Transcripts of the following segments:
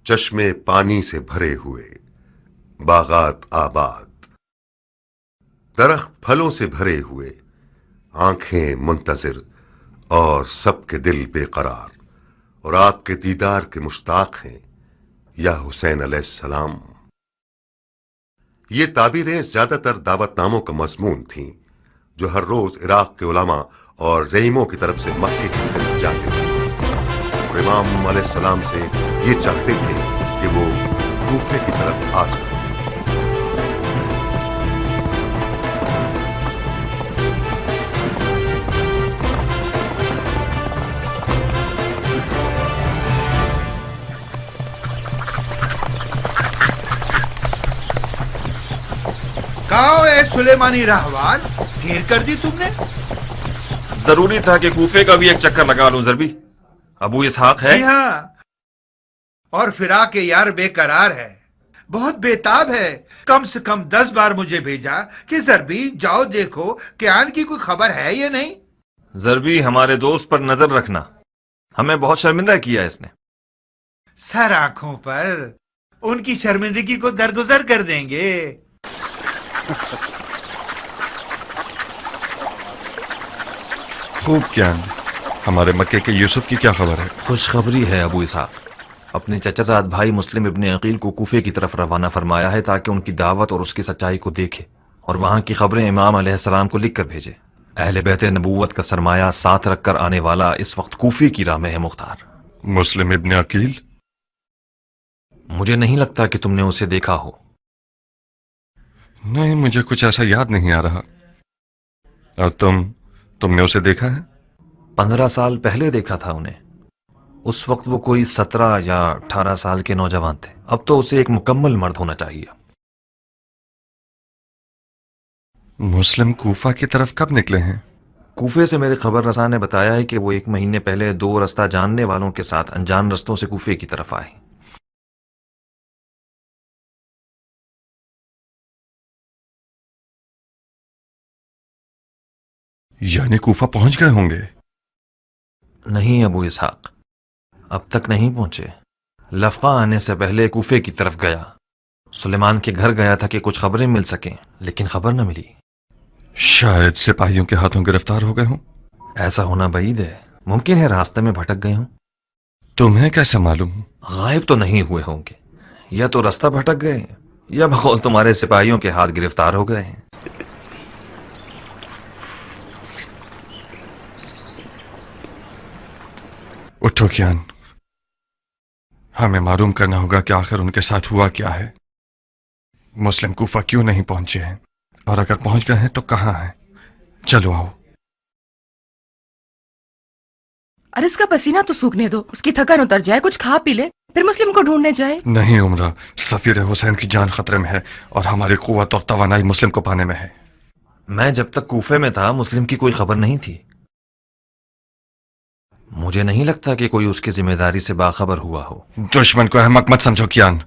چشمے پانی سے بھرے ہوئے، باغات آباد، درخت پھلوں سے بھرے ہوئے، آنکھیں منتظر اور سب کے دل بے قرار، اور آپ کے دیدار کے مشتاق ہیں یا حسین علیہ السلام۔ یہ تعبیریں زیادہ تر دعوت ناموں کا مضمون تھیں جو ہر روز عراق کے علماء اور زعیموں کی طرف سے مکے کی سمت جاتے تھے، اور امام علیہ السلام سے یہ چاہتے تھے کہ وہ کوفے کی طرف آ جائیں۔ کہاں اے سلیمانی راہوان، دیر کر دی تم نے؟ ضروری تھا کہ کوفے کا بھی ایک چکر لگا لوں ضربی۔ ابو اسحاق ہے؟ جی ہاں، اور فراق یار بے قرار ہے، بہت بےتاب ہے۔ کم سے کم 10 بار مجھے بھیجا کہ ضربی جاؤ دیکھو کہ آن کی کوئی خبر ہے یا نہیں۔ ضربی، ہمارے دوست پر نظر رکھنا، ہمیں بہت شرمندہ کیا اس نے۔ سر آنکھوں پر، ان کی شرمندگی کو درگزر کر دیں گے۔ خوب کیان، ہمارے مکے کے یوسف کی کیا خبر ہے؟ خوشخبری ہے ابو اسحاق، اپنے چچا زاد بھائی مسلم ابن عقیل کو کوفے کی طرف روانہ فرمایا ہے تاکہ ان کی دعوت اور اس کی سچائی کو دیکھے اور وہاں کی خبریں امام علیہ السلام کو لکھ کر بھیجے۔ اہل بیت نبوت کا سرمایہ ساتھ رکھ کر آنے والا اس وقت کوفے کی راہ میں ہے مختار۔ مسلم ابن عقیل؟ مجھے نہیں لگتا کہ تم نے اسے دیکھا ہو۔ نہیں، مجھے کچھ ایسا یاد نہیں آ رہا۔ اور تم نے اسے دیکھا ہے؟ 15 سال پہلے دیکھا تھا انہیں، اس وقت وہ کوئی 17 یا 18 سال کے نوجوان تھے، اب تو اسے ایک مکمل مرد ہونا چاہیے۔ مسلم کوفہ کی طرف کب نکلے ہیں؟ کوفے سے میرے خبر رساں نے بتایا ہے کہ وہ 1 مہینے پہلے 2 رستہ جاننے والوں کے ساتھ انجان رستوں سے کوفے کی طرف آئے۔ یعنی کوفہ پہنچ گئے ہوں گے؟ نہیں ابو اسحاق، اب تک نہیں پہنچے۔ لفقہ آنے سے پہلے کوفے کی طرف گیا، سلیمان کے گھر گیا تھا کہ کچھ خبریں مل سکیں، لیکن خبر نہ ملی۔ شاید سپاہیوں کے ہاتھوں گرفتار ہو گئے ہوں۔ ایسا ہونا بعید ہے، ممکن ہے راستے میں بھٹک گئے ہوں۔ تمہیں کیسے معلوم؟ غائب تو نہیں ہوئے ہوں گے، یا تو رستہ بھٹک گئے ہیں یا بقول تمہارے سپاہیوں کے ہاتھ گرفتار ہو گئے ہیں۔ اٹھو کیان، ہمیں معلوم کرنا ہوگا کہ آخر ان کے ساتھ ہوا کیا ہے۔ مسلم کوفہ کیوں نہیں پہنچے ہیں، اور اگر پہنچ گئے ہیں تو کہاں ہیں؟ چلو آؤ۔ ارے اس کا پسینہ تو سوکھنے دو، اس کی تھکن اتر جائے، کچھ کھا پی لے، پھر مسلم کو ڈھونڈنے جائے۔ نہیں عمرہ، سفیر حسین کی جان خطرے میں ہے اور ہماری قوت اور توانائی مسلم کو پانے میں ہے۔ میں جب تک کوفے میں تھا مسلم کی کوئی خبر نہیں تھی، مجھے نہیں لگتا کہ کوئی اس کی ذمہ داری سے باخبر ہوا ہو۔ دشمن کو احمق مت سمجھو کیان،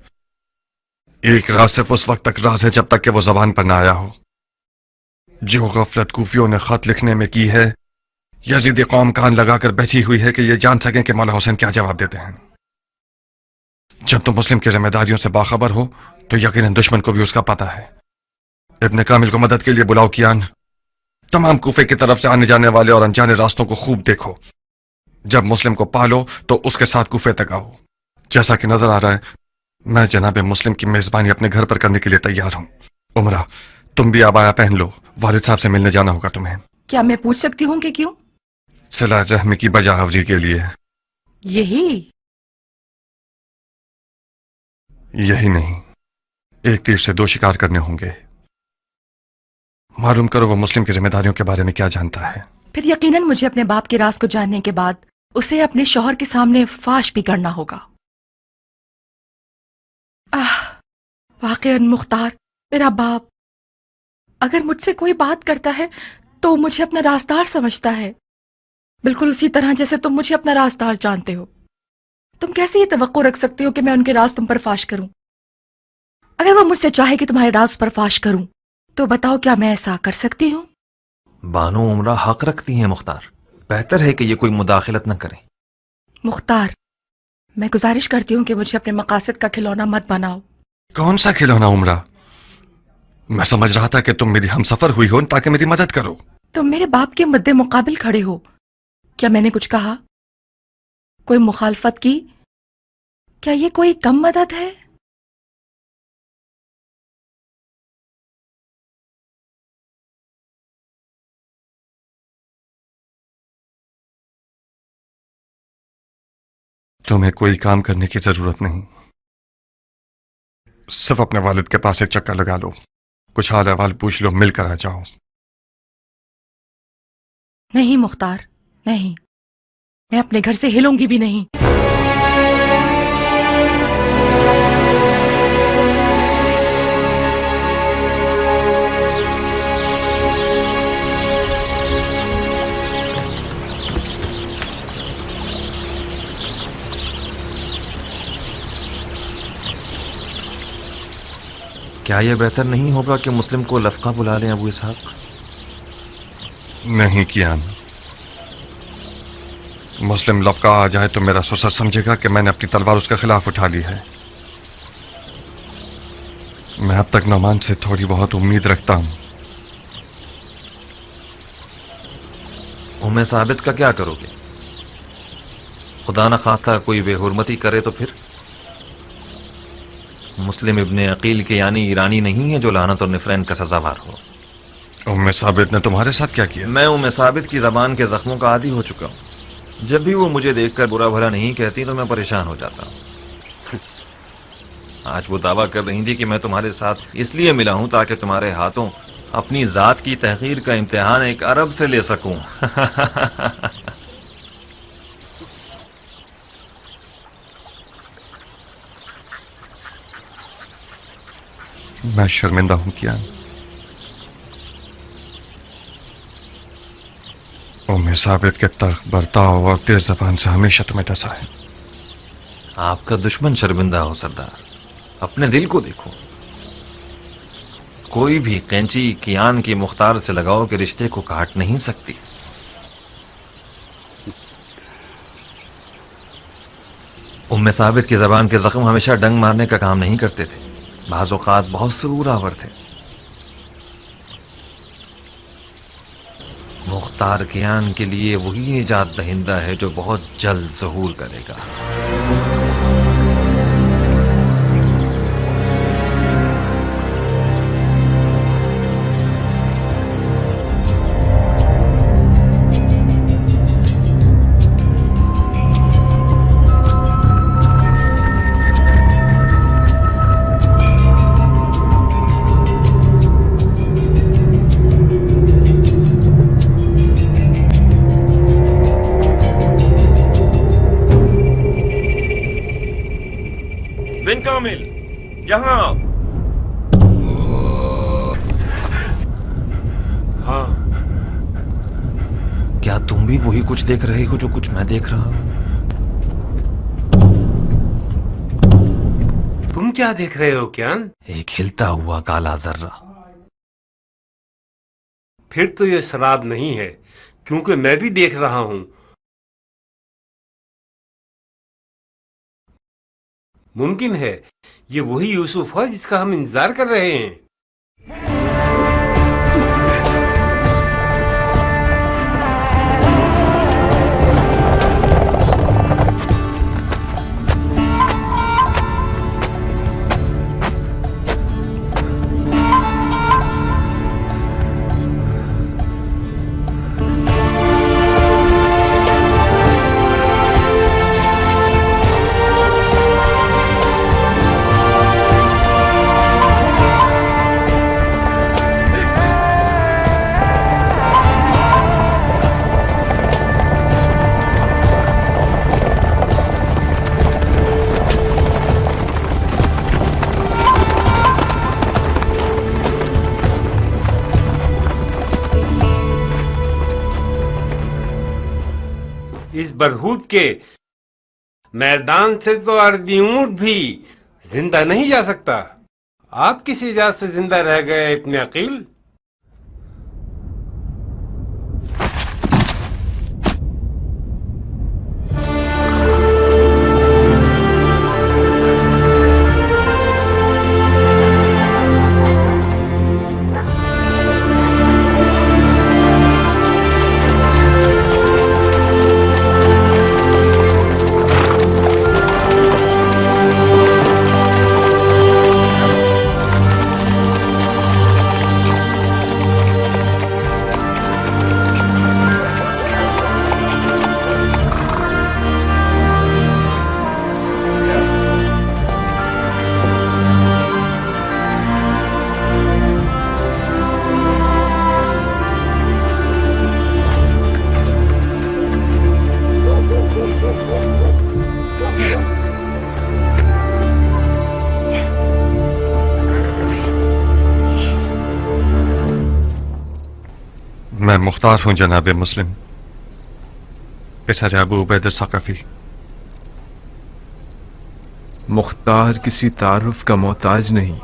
ایک راز صرف اس وقت تک راز ہے جب تک کہ وہ زبان پر نہ آیا ہو۔ جو غفلت کوفیوں نے خط لکھنے میں کی ہے، یزیدی قوم کان لگا کر بیٹھی ہوئی ہے کہ یہ جان سکیں کہ مولا حسین کیا جواب دیتے ہیں۔ جب تم مسلم کی ذمہ داریوں سے باخبر ہو تو یقیناً دشمن کو بھی اس کا پتہ ہے۔ ابن کامل کو مدد کے لیے بلاؤ کیان، تمام کوفے کی طرف سے آنے جانے والے اور انجانے راستوں کو خوب دیکھو۔ جب مسلم کو پالو تو اس کے ساتھ کوفے تک آؤ۔ جیسا کہ نظر آ رہا ہے میں جناب مسلم کی میزبانی اپنے گھر پر کرنے کے لیے تیار ہوں۔ عمرہ، تم بھی عبایا پہن لو، والد صاحب سے ملنے جانا ہوگا تمہیں۔ کیا میں پوچھ سکتی ہوں کہ کیوں؟ صلہ رحمی کی بجا آوری کے لیے۔ یہی نہیں، ایک تیر سے 2 شکار کرنے ہوں گے۔ معلوم کرو وہ مسلم کی ذمہ داریوں کے بارے میں کیا جانتا ہے۔ پھر یقیناً مجھے اپنے باپ کے راز کو جاننے کے بعد اسے اپنے شوہر کے سامنے فاش بھی کرنا ہوگا۔ واقعاً مختار، میرا باپ اگر مجھ سے کوئی بات کرتا ہے تو مجھے اپنا رازدار سمجھتا ہے، بالکل اسی طرح جیسے تم مجھے اپنا رازدار جانتے ہو۔ تم کیسے یہ توقع رکھ سکتے ہو کہ میں ان کے راز تم پر فاش کروں؟ اگر وہ مجھ سے چاہے کہ تمہارے راز پر فاش کروں تو بتاؤ کیا میں ایسا کر سکتی ہوں؟ بانو عمرہ حق رکھتی ہیں مختار، بہتر ہے کہ یہ کوئی مداخلت نہ کریں۔ مختار، मैं गुजारिश करती हूँ कि मुझे अपने मकासद का खिलौना मत बनाओ। कौन सा खिलौना उम्रा? मैं समझ रहा था कि तुम मेरी हमसफर हुई हो ताकि मेरी मदद करो। तुम मेरे बाप के मद्दे मुकाबिल खड़े हो। क्या मैंने कुछ कहा? कोई मुखालफत की? क्या ये कोई कम मदद है? तुम्हें कोई काम करने की जरूरत नहीं, सिर्फ अपने वालिद के पास एक चक्कर लगा लो, कुछ हाल अहवाल पूछ लो, मिलकर आ जाओ। नहीं मुख्तार, नहीं, मैं अपने घर से हिलूंगी भी नहीं। क्या यह बेहतर नहीं होगा कि मुस्लिम को लफका बुला लें अबू इसहाक? नहीं कियान, मुस्लिम लफका आ जाए तो मेरा ससुर समझेगा कि मैंने अपनी तलवार उसके खिलाफ उठा ली है। मैं अब तक नौमान से थोड़ी बहुत उम्मीद रखता हूं। उम्मे साबित का क्या करोगे? खुदा न खास्ता कोई बेहुरमती करे तो फिर? मुस्लिम इब्ने अकील के यानी ईरानी नहीं है जो लानत और निफरैन का सजावार हो। उम्मे साबित ने तुम्हारे साथ क्या किया? मैं उम्मे साबित की जबान के जख्मों का आदी हो चुका हूं। जब भी वो मुझे देखकर बुरा भला नहीं कहती तो मैं परेशान हो जाता हूं। आज वो दावा कर रही थी कि मैं तुम्हारे साथ इसलिए मिला हूं ताकि तुम्हारे हाथों अपनी जात की तहकीर का इम्तिहान एक अरब से ले सकूं। मैं शर्मिंदा हूं कियान। उम्मे साबित के तर्क, बर्ताव और तेज जबान से हमेशा तुम्हें डसा है। आपका दुश्मन शर्मिंदा हो सरदार, अपने दिल को देखो। कोई भी कैंची कियान के मुख्तार से लगाओ के रिश्ते को काट नहीं सकती। उम्मे साबित की जबान के जख्म हमेशा डंग मारने का काम नहीं करते थे, बाज़ औक़ात बहुत सुरूर आवर थे। मुख्तार कियान के लिए वही निजात दहिंदा है जो बहुत जल्द ज़हूर करेगा। बिन कामिल, यहाँ आओ। हाँ, क्या तुम भी वही कुछ देख रहे हो जो कुछ मैं देख रहा हूं? तुम क्या देख रहे हो कियान? एक हिलता हुआ काला जर्रा। फिर तो ये शराब नहीं है, क्योंकि मैं भी देख रहा हूं। मुमकिन है ये वही यूसुफ है जिसका हम इंतजार कर रहे हैं। इस बरहूद के मैदान से तो अरबी ऊंट भी जिंदा नहीं जा सकता। आप किस इजाजत से जिंदा रह गए इब्ने अकील? मैं मुख्तार हूं जनाब मुस्लिम, बेचारे अबू उबैद सक़फ़ी। मुख्तार किसी तारुफ का मोहताज नहीं।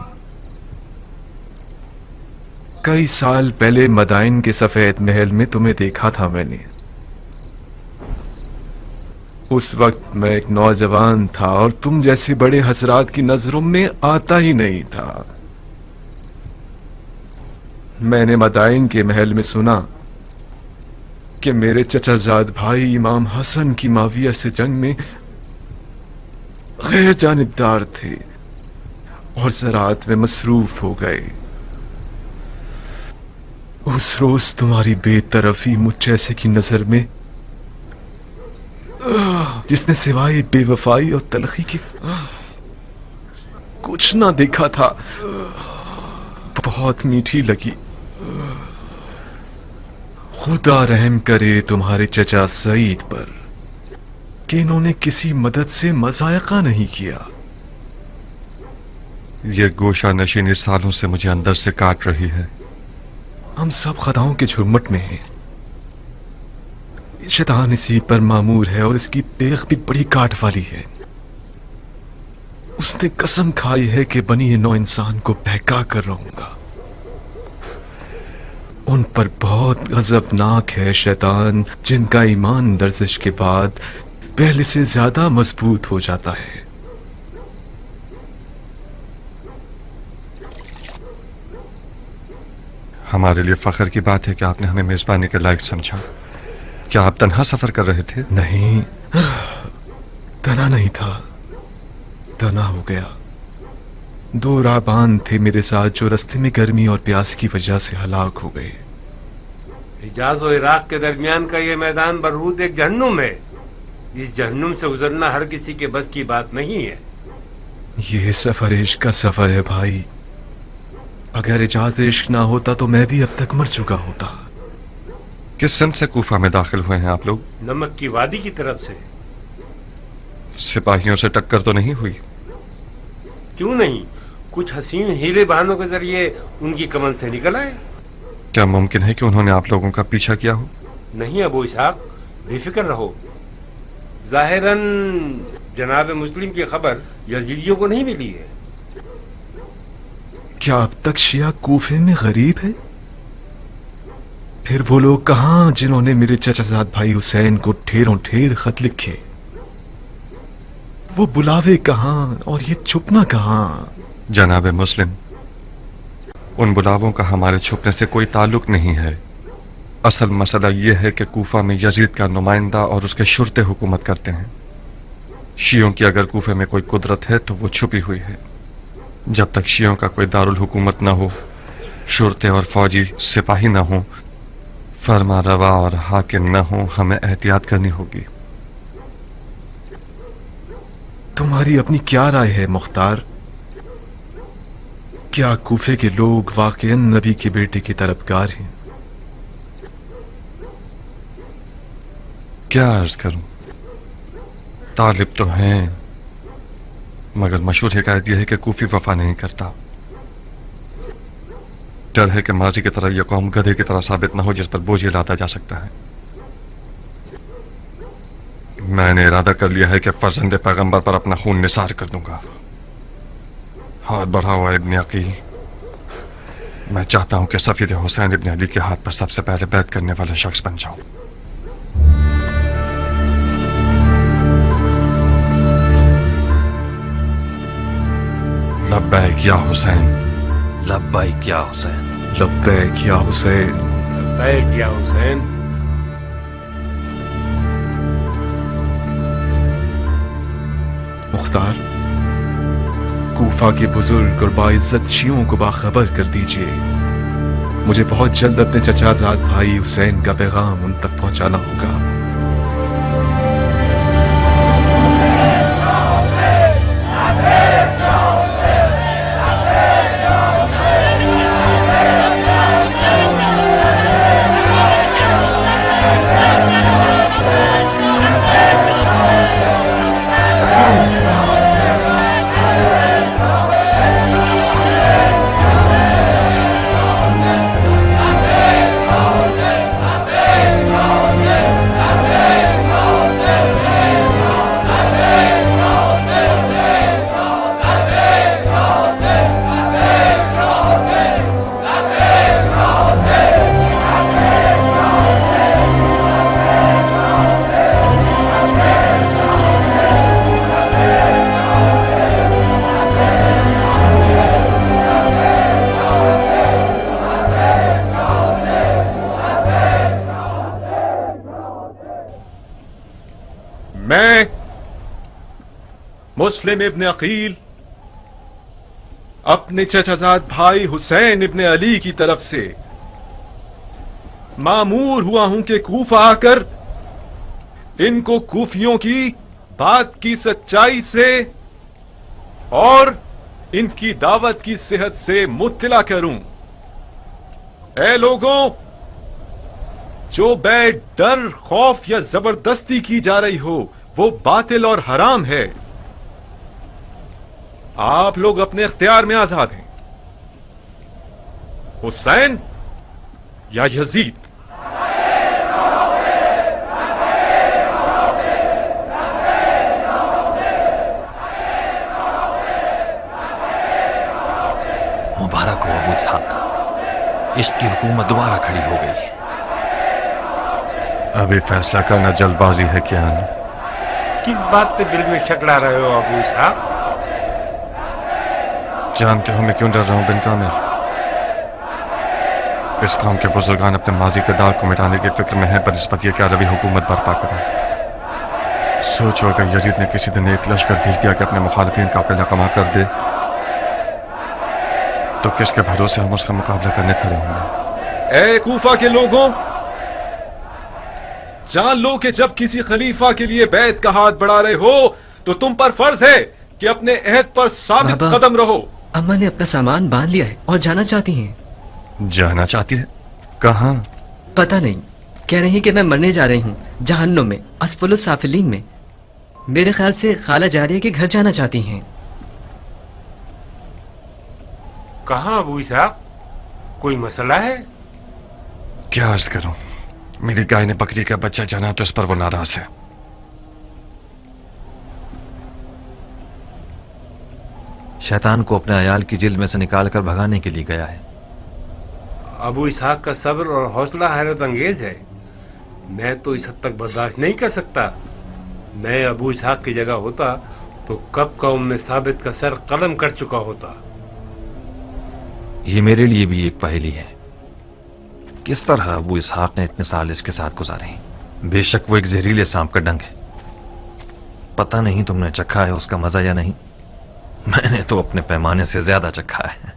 कई साल पहले मदाइन के सफेद महल में तुम्हें देखा था मैंने। उस वक्त मैं एक नौजवान था और तुम जैसे बड़े हजरात की नजरों में आता ही नहीं था। मैंने मदाइन के महल में सुना कि मेरे चचाजाद भाई इमाम हसन की माविया से जंग में गैर जानिबदार थे और ज़राअत में मसरूफ हो गए। उस रोज तुम्हारी बेतरफी मुझ जैसे की नजर में, जिसने सिवाय बेवफाई और तलखी के कुछ ना देखा था, बहुत मीठी लगी। खुदा रहम करे तुम्हारे चचा सईद पर कि इन्होंने किसी मदद से मजायका नहीं किया। ये गोशा नशीनी सालों से मुझे अंदर से काट रही है। हम सब खदाओं के झुरमुट में हैं। शैतान इसी पर मामूर है और इसकी देख भी बड़ी काट वाली है। उसने कसम खाई है कि बनी नौ इंसान को बहका कर रहूंगा। उन पर बहुत गजबनाक है शैतान, जिनका ईमान लर्जिश के बाद पहले से ज्यादा मजबूत हो जाता है। हमारे लिए फख्र की बात है कि आपने हमें मेजबानी के लायक समझा। क्या आप तन्हा सफर कर रहे थे? नहीं, तना नहीं था, तना हो गया। दो राहबान थे मेरे साथ जो रास्ते में गर्मी और प्यास की वजह से हलाक हो गए। हिजाज और इराक के दरमियान का ये मैदान बरहूद एक जहन्नुम है। इस जहन्नुम से गुजरना हर किसी के बस की बात नहीं है। ये सफर इश्क का सफर है भाई। अगर इजाज इश्क ना होता तो मैं भी अब तक मर चुका होता। किस सिमत से कूफा में दाखिल हुए हैं आप लोग? नमक की वादी की तरफ से। सिपाहियों से टक्कर तो नहीं हुई? क्यों नहीं, कुछ हसीन हीरे बहानों के जरिए उनकी कमल से निकल आए। क्या मुमकिन है कि उन्होंने आप लोगों का पीछा किया हो? नहीं अबू इसहाक, बेफिक्र रहो। जाहिरन जनाब मुस्लिम की खबर यजीदियों को नहीं मिली है। क्या अब तक शिया कूफे में गरीब है? फिर वो लोग कहां जिन्होंने मेरे चचाजाद भाई हुसैन को ढेरों ढेर खत लिखे? वो बुलावे कहां और ये छुपना कहां? जनाब मुस्लिम, उन बुलावों का हमारे छुपने से कोई ताल्लुक नहीं है। असल मसला यह है कि कूफा में यजीद का नुमाइंदा और उसके शुरते हुकूमत करते हैं। शियों की अगर कूफे में कोई कुदरत है तो वो छुपी हुई है। जब तक शियों का कोई दारुल हुकूमत न हो, शुरते और फौजी सिपाही न हो, फरमा रवा और हाकिम न हो, हमें एहतियात करनी होगी। तुम्हारी अपनी क्या राय है मुख्तार? क्या कूफे के लोग वाकई नबी के बेटे की तरफदार हैं? क्या अर्ज करूं, तालिब तो हैं, मगर मशहूर हिकायत यह है कि कूफी वफा नहीं करता। डर है कि माजी की तरह यह कौम गधे की तरह साबित न हो जिस पर बोझ लादा जा सकता है। मैंने इरादा कर लिया है कि फर्जंद पैगंबर पर अपना खून निसार कर दूंगा। हाथ बढ़ा हुआ इब्न अकील, मैं चाहता हूं कि सफीर हुसैन इब्न अली के हाथ पर सबसे पहले बैत करने वाला शख्स बन जाऊं। लब्बैक या हुसैन। लब्बैक या हुसैन। लब्बैक या हुसैन। लब्बैक या हुसैन। मुख्तार, कूफा के बुजुर्ग और बाइज्जत शियों को बाखबर कर दीजिए। मुझे बहुत जल्द अपने चचाजाद भाई हुसैन का पैगाम उन तक पहुंचाना होगा। मैं मुस्लिम इब्न अकील अपने चचाजाद भाई हुसैन इब्न अली की तरफ से मामूर हुआ हूं कि कूफा आकर इनको कूफियों की बात की सच्चाई से और इनकी दावत की सेहत से मुत्तला करूं। ऐ लोगों, जो बै डर, खौफ या जबरदस्ती की जा रही हो वो बातिल और हराम है। आप लोग अपने इख्तियार में आजाद हैं, हुसैन या यजीद। मुबारक हो अबू इसहाक, इश्क की हुकूमत दोबारा खड़ी हो गई। अभी फैसला करना जल्दबाजी है क्या? किस बात पे दिल में शक ला रहे हो अबू इसहाक? जानते हो मैं क्यों डर रहा हूं बिन कामिल? इस कौम के बुजुर्गान अपने माजी के दाग को मिटाने की फिक्र में है बनिस्बत ये कि अरबी हुकूमत बर्पा करें। सोचो अगर यजीद ने किसी दिन एक लश्कर भेज दिया कि अपने मुखालिफिन का अकेला कमा कर दे, तो किसके भरोसे हम उसका मुकाबला करने खड़े होंगे? ए कूफा के लोगों, जान लो कि जब किसी खलीफा के लिए बैत का हाथ बढ़ा रहे हो तो तुम पर फर्ज है कि अपने अहद पर साबित बाबा, कदम रहो। अम्मा ने अपना सामान बांध लिया है और जाना चाहती हैं। जाना चाहती है? कहाँ? पता नहीं, कह रही कि मैं मरने जा रही हूँ जहन्नुम में, असफुल साफिलीन में। मेरे ख्याल से खाला जारिया के घर जाना चाहती हैं। कहाँ अबू इसहाक, कोई मसला है? क्या अर्ज करूं, मेरी गाय ने बकरी का बच्चा जाना तो इस पर वो नाराज है। शैतान को अपने अयाल की जिल्द में से निकाल कर भगाने के लिए गया है। अबू इसहाक का सब्र और हौसला हैरत अंगेज है। मैं तो इस हद तक बर्दाश्त नहीं कर सकता। मैं अबू इसहाक की जगह होता तो कब कौम में साबित का सर कलम कर चुका होता। ये मेरे लिए भी एक पहेली है, किस तरह अबू इसहाक ने इतने साल इसके साथ गुजारे। बेशक वो एक जहरीले सांप का डंग है। पता नहीं तुमने चखा है उसका मजा या नहीं, मैंने तो अपने पैमाने से ज्यादा चखा है।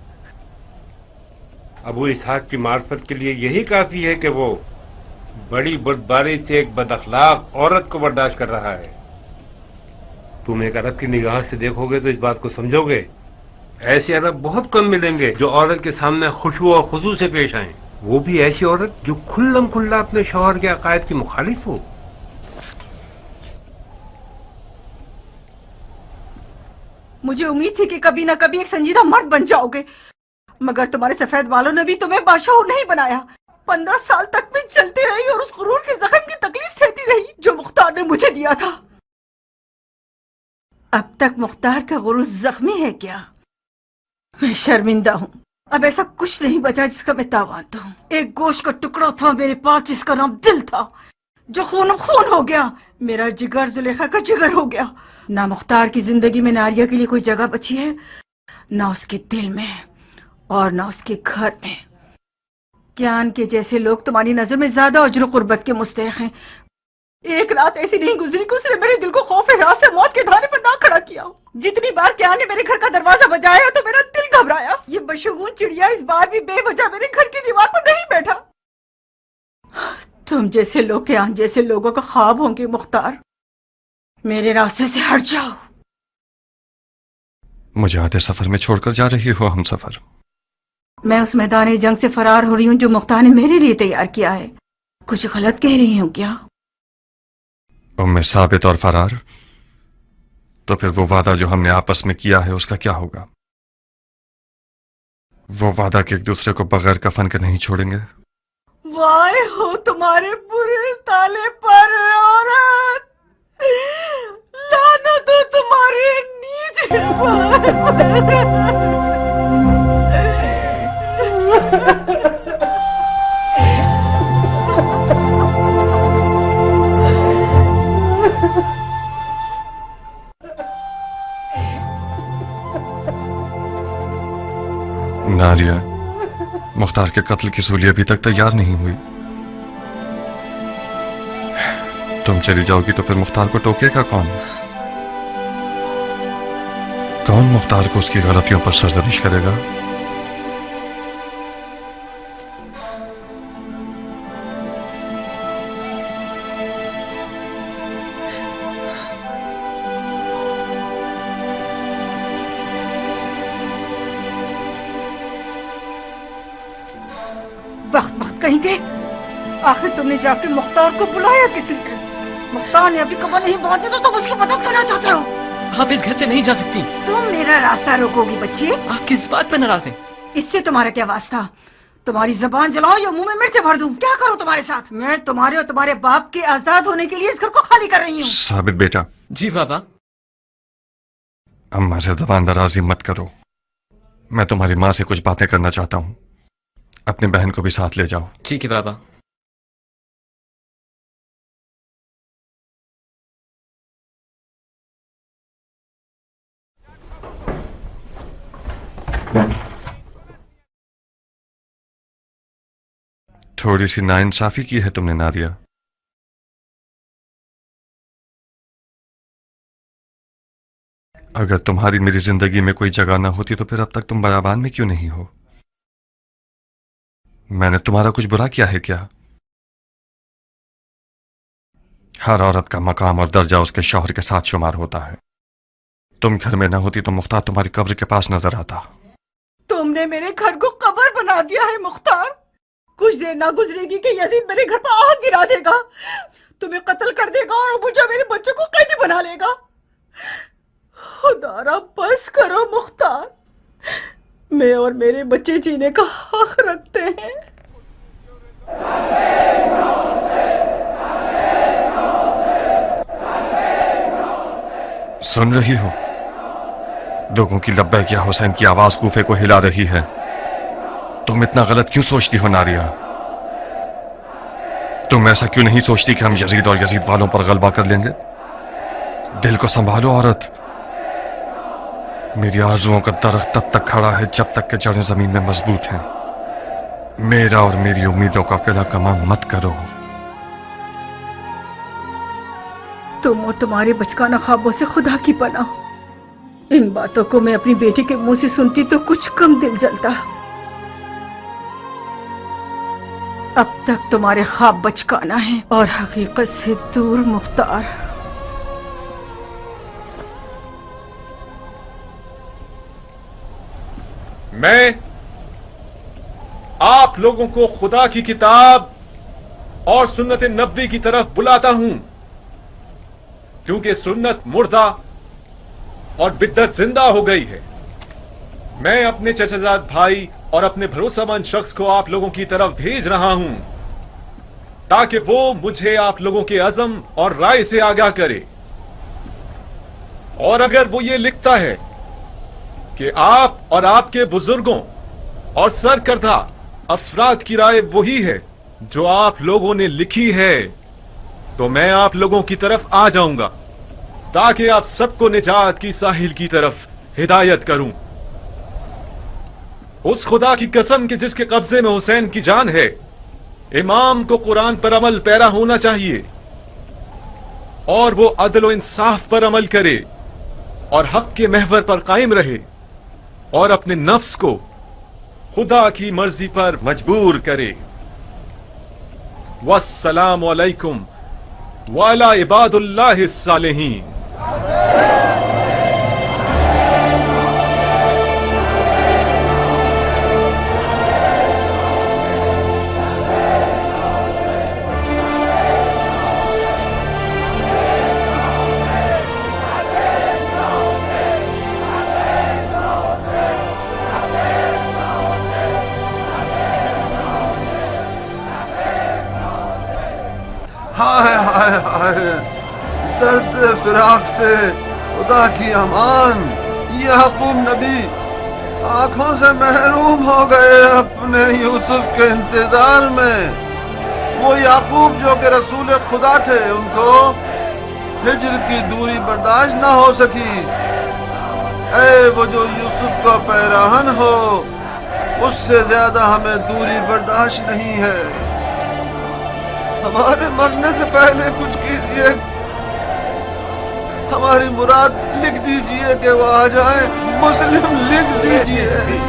अबू इसहाक की मार्फत के लिए यही काफी है कि वो बड़ी बुर्दबारी से एक बदअखलाक औरत को बर्दाश्त कर रहा है। तुम एक अरब की निगाह से देखोगे तो इस बात को समझोगे। ऐसे अरब बहुत कम मिलेंगे जो औरत के सामने खुशबू और खुशू से पेश आए, वो भी ऐसी औरत जो खुल्लम खुल्ला अपने शौहर के अकायद की मुखालिफ हो। मुझे उम्मीद थी कि कभी ना कभी एक संजीदा मर्द बन जाओगे, मगर तुम्हारे सफेद बालों ने भी तुम्हें बादशाह नहीं बनाया। 15 साल तक मैं चलती रही और उस गुरूर के जख्म की तकलीफ सहती रही जो मुख्तार ने मुझे दिया था। अब तक मुख्तार का गुरूर जख्मी है क्या? मैं शर्मिंदा हूँ। अब ऐसा कुछ नहीं बचा जिसका मैं तावान दूं। एक गोश्त का टुकड़ा था मेरे पास जिसका नाम दिल था, जो खून खून हो गया। मेरा जिगर जुलेखा का जिगर हो गया। ना मुख्तार की जिंदगी में नारिया के लिए कोई जगह बची है, ना उसके दिल में और ना उसके घर में। ज्ञान के जैसे लोग तुम्हारी नजर में ज्यादा अजर कुर्बत के मुस्तहिक हैं। एक रात ऐसी नहीं गुजरी कि उसने मेरे दिल को खौफ रात से मौत के धारे पर ना खड़ा किया। जितनी बार ज्ञान ने मेरे घर का दरवाजा बजाया तो मेरा दिल घबराया। ये बशगुन चिड़िया इस बार भी बेवजह मेरे घर की दीवार पर नहीं बैठा। तुम जैसे लोग ज्ञान जैसे लोगों का ख्वाब होंगे मुख्तार। मेरे रास्ते से हट जाओ। मुझे आधे सफर में छोड़कर जा रही हो हम सफर? मैं उस मैदान जंग से फरार हो रही हूँ जो मुख्तार ने मेरे लिए तैयार किया है। कुछ गलत कह रही हूँ क्या? उम्मे साबित और फरार? तो फिर वो वादा जो हमने आपस में किया है उसका क्या होगा? वो वादा कि एक दूसरे को बगैर कफन के नहीं छोड़ेंगे। वाह हो तुम्हारे बुरे ताले पर औरत, लानत हो तुम्हारे नीच पर। नारिया, मुख्तार के कत्ल की सूली अभी तक तैयार नहीं हुई। तुम चली जाओगी तो फिर मुख्तार को टोकेगा कौन? कौन मुख्तार को उसकी गलतियों पर सरजनिश करेगा? बख्त कहीं के, आखिर तुमने जाके मुख्तार को बुलाया किस लिए? मुख्तार ने अभी कबर नहीं पहुंची तो तुम उसकी मदद करना चाहते हो? आप इस घर से नहीं जा सकती। तुम मेरा रास्ता रोकोगी बच्ची? आप किस बात पर नाराज हैं? इससे तुम्हारा क्या वास्ता? तुम्हारी जबान जलाओ या मुंह में मिर्च भर दूं? क्या करूं तुम्हारे साथ? मैं तुम्हारे और तुम्हारे बाप के आजाद होने के लिए इस घर को खाली कर रही हूँ। साबित बेटा। जी बाबा। अम्मा से जबान दराजी मत करो। मैं तुम्हारी माँ से कुछ बातें करना चाहता हूँ। अपनी बहन को भी साथ ले जाओ। ठीक है बाबा। थोड़ी सी नाइंसाफी की है तुमने नारिया। अगर तुम्हारी मेरी जिंदगी में कोई जगह ना होती तो फिर अब तक तुम बयाबान में क्यों नहीं हो? मैंने तुम्हारा कुछ बुरा किया है क्या? हर औरत का मकाम और दर्जा उसके शौहर के साथ शुमार होता है। तुम घर में ना होती तो मुख्तार तुम्हारी कब्र के पास नजर आता। तुमने मेरे घर को कब्र बना दिया है मुख्तार। कुछ देर ना गुजरेगी कि यजीद मेरे घर पर आग गिरा देगा, तुम्हें कत्ल कर देगा और मुझे मेरे बच्चों को कैदी बना लेगा। खुदारा बस करो मुख्तार, मैं और मेरे बच्चे जीने का हक रखते हैं। सुन रही हो? लोगों की लब्बैक या हुसैन की आवाज कूफे को हिला रही है। तुम इतना गलत क्यों सोचती हो नारिया? तुम ऐसा क्यों नहीं सोचती कि हम यजीद और यजीद वालों पर गलबा कर लेंगे? दिल को संभालो औरत। मेरी आरजुओं का दरख्त तब तक खड़ा है जब तक कि जड़ें जमीन में मजबूत हैं। मेरा और मेरी उम्मीदों का किला कमांग मत करो। तुम और तुम्हारे बचकाना ख्वाबों से खुदा की पनाह। इन बातों को मैं अपनी बेटी के मुंह से सुनती तो कुछ कम दिल जलता। अब तक तुम्हारे ख्वाब बचकाना है और हकीकत से दूर मुख्तार। मैं आप लोगों को खुदा की किताब और सुन्नत नबी की तरफ बुलाता हूं, क्योंकि सुन्नत मुर्दा और बिद्दत जिंदा हो गई है। मैं अपने चचाजाद भाई और अपने भरोसेमंद शख्स को आप लोगों की तरफ भेज रहा हूं ताकि वो मुझे आप लोगों के अज़म और राय से आगाह करे। और अगर वो ये लिखता है कि आप और आपके बुजुर्गों और सरकर्दा अफराद की राय वही है जो आप लोगों ने लिखी है, तो मैं आप लोगों की तरफ आ जाऊंगा ताकि आप सबको निजात की साहिल की तरफ हिदायत करूं। उस खुदा की कसम कि जिसके कब्जे में हुसैन की जान है, इमाम को कुरान पर अमल पैरा होना चाहिए और वो अदल व इंसाफ पर अमल करे और हक के महवर पर कायम रहे और अपने नफ्स को खुदा की मर्जी पर मजबूर करे। वस्सलामु अलैकुम व अला इबादुल्लाहिस सालिहीन। हाय हाय हाय, दर्द फिराक से खुदा की अमान। ये याकूब नबी आंखों से महरूम हो गए अपने यूसुफ के इंतजार में। वो याकूब जो कि रसूल खुदा थे, उनको हिज्र की दूरी बर्दाश्त ना हो सकी। ऐ वो जो यूसुफ का पैराहन हो, उससे ज्यादा हमें दूरी बर्दाश्त नहीं है। हमारे मरने से पहले कुछ कीजिए دیجئے, ہماری مراد لکھ دیجئے کہ وہ آ جائیں. مسلم لکھ دیجئے.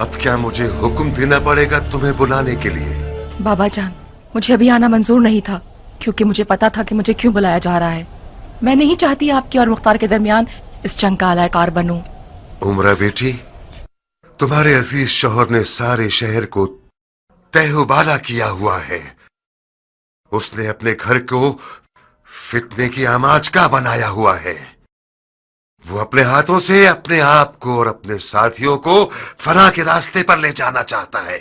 اب کیا مجھے حکم دینا پڑے گا تمہیں بلانے کے لیے؟ بابا جان مجھے ابھی آنا منظور نہیں تھا کیونکہ مجھے پتا تھا کہ مجھے کیوں بلایا جا رہا ہے. میں نہیں چاہتی آپ کی اور مختار کے درمیان اس جنگ کا اعلی کار بنوں. عمرہ بیٹی, تمہارے عزیز شوہر نے سارے شہر کو تہ و بالا کیا ہوا ہے. اس نے اپنے گھر کو فتنے کی آماج کا بنایا ہوا ہے. وہ اپنے ہاتھوں سے اپنے آپ کو اور اپنے ساتھیوں کو فنا کے راستے پر لے جانا چاہتا ہے.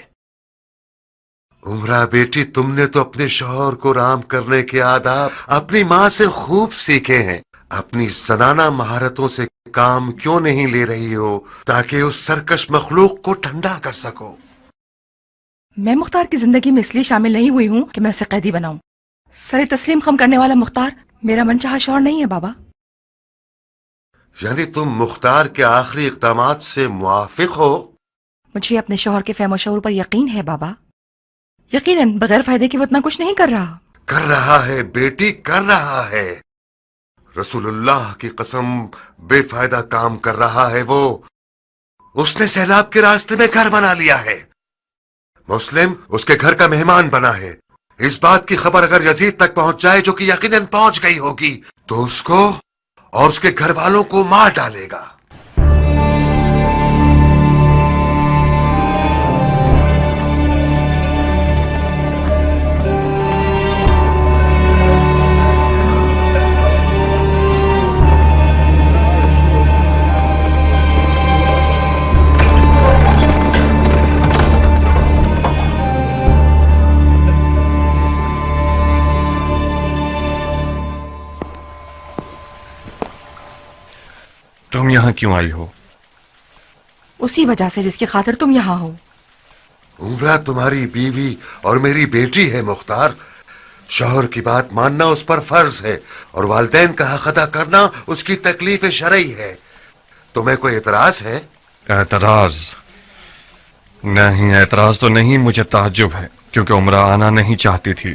عمرہ بیٹی, تم نے تو اپنے شوہر کو رام کرنے کے آداب اپنی ماں سے خوب سیکھے ہیں. اپنی زنانہ مہارتوں سے کام کیوں نہیں لے رہی ہو تاکہ اس سرکش مخلوق کو ٹھنڈا کر سکو؟ میں مختار کی زندگی میں اس لیے شامل نہیں ہوئی ہوں کہ میں اسے قیدی بناؤں. سر تسلیم خم کرنے والا مختار میرا من چاہا شوہر نہیں ہے بابا. یعنی تم مختار کے آخری اقدامات سے موافق ہو؟ مجھے اپنے شوہر کے فہم و شعور پر یقین ہے بابا. یقیناً بغیر فائدے کے وہ اتنا کچھ نہیں کر رہا. کر رہا ہے بیٹی, کر رہا ہے. رسول اللہ کی قسم بے فائدہ کام کر رہا ہے وہ. اس نے سیلاب کے راستے میں گھر بنا لیا ہے. مسلم اس کے گھر کا مہمان بنا ہے. اس بات کی خبر اگر یزید تک پہنچ جائے, جو کہ یقیناً پہنچ گئی ہوگی, تو اس کو اور اس کے گھر والوں کو مار ڈالے گا. تم یہاں کیوں آئی ہو؟ اسی وجہ سے جس کی خاطر تم یہاں ہو. عمرہ تمہاری بیوی اور میری بیٹی ہے مختار. شوہر کی بات ماننا اس پر فرض ہے اور والدین کا حق ادا کرنا اس کی تکلیف شرعی ہے. تمہیں کوئی اعتراض ہے؟ اعتراض نہیں, اعتراض تو نہیں, مجھے تعجب ہے کیونکہ عمرہ آنا نہیں چاہتی تھی.